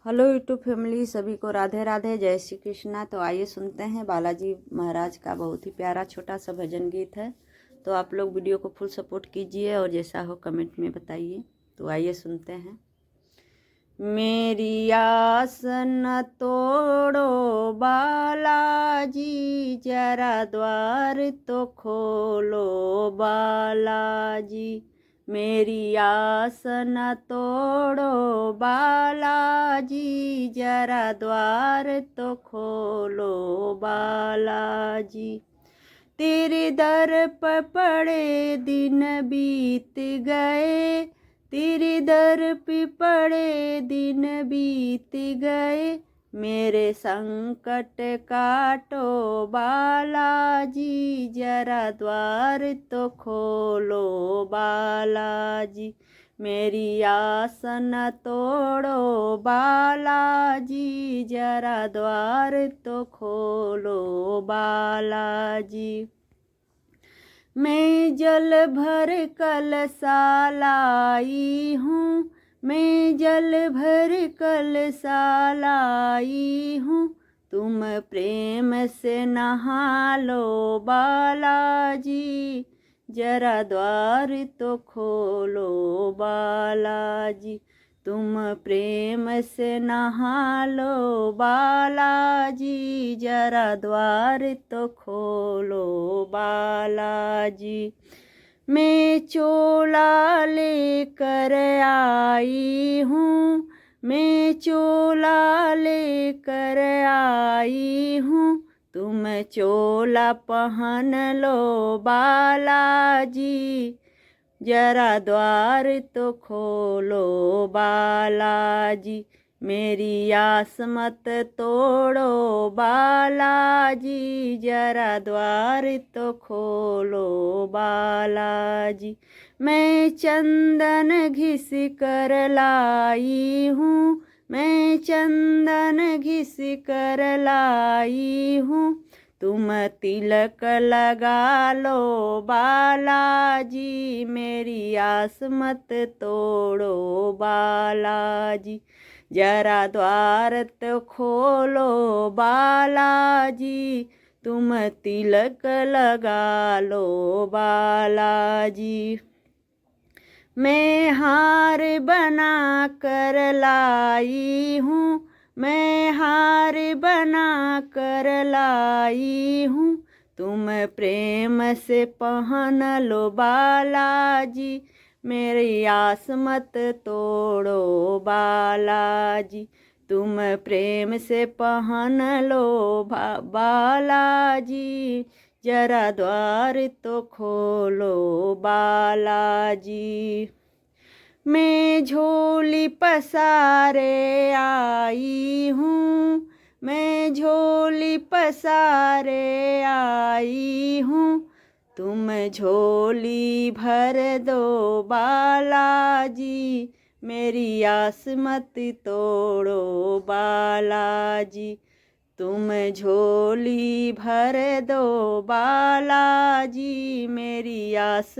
Hello YouTube family, सभी को राधे राधे, जय श्री कृष्णा। तो आइए सुनते हैं बालाजी महाराज का बहुत ही प्यारा छोटा सा भजन गीत है। तो आप लोग वीडियो को फुल सपोर्ट कीजिए और जैसा हो कमेंट में बताइए। तो आइए सुनते हैं। मेरी आस न तोड़ो बालाजी, जरा द्वार तो खोलो बालाजी। मेरी आस न तोड़ो बालाजी, जरा द्वार तो खोलो बालाजी। तेरे दर पर पड़े दिन बीत गए, तेरे दर पे पड़े दिन बीत गए। मेरे संकट काटो बालाजी, जरा द्वार तो खोलो बालाजी। मेरी आस न तोड़ो बालाजी, जरा द्वार तो खोलो बालाजी। मैं जल भर कलसा लाई हूँ, मैं जल भर कलसा लाई हूँ। तुम प्रेम से नहा लो बालाजी, जरा द्वार तो खोलो बालाजी। तुम प्रेम से नहा लो बालाजी, जरा द्वार तो खोलो बालाजी। मैं चोला लेकर आई हूँ, मैं चोला लेकर आई हूँ। तुम चोला पहन लो बालाजी, जरा द्वार तो खोलो बालाजी। मेरी आस मत तोड़ो बालाजी, जरा द्वार तो खोलो बालाजी। मैं चंदन घिस कर लाई हूँ, मैं चंदन घिस कर लाई हूँ। तुम तिलक लगा लो बालाजी, मेरी आस मत तोड़ो बालाजी। जरा द्वार तो खोलो बालाजी, तुम तिलक लगा लो बालाजी। मैं हार बना कर लाई हूँ, मैं हार बना कर लाई हूँ। तुम प्रेम से पहन लो बालाजी, मेरी आस मत तोड़ो बालाजी। तुम प्रेम से पहन लो बालाजी, जरा द्वार तो खोलो बालाजी। मैं झोली पसारे आई हूँ, मैं झोली पसारे आई हूँ। तुम झोली भर दो बालाजी, मेरी आस मत तोड़ो बालाजी। तुम झोली भर दो बालाजी, मेरी आस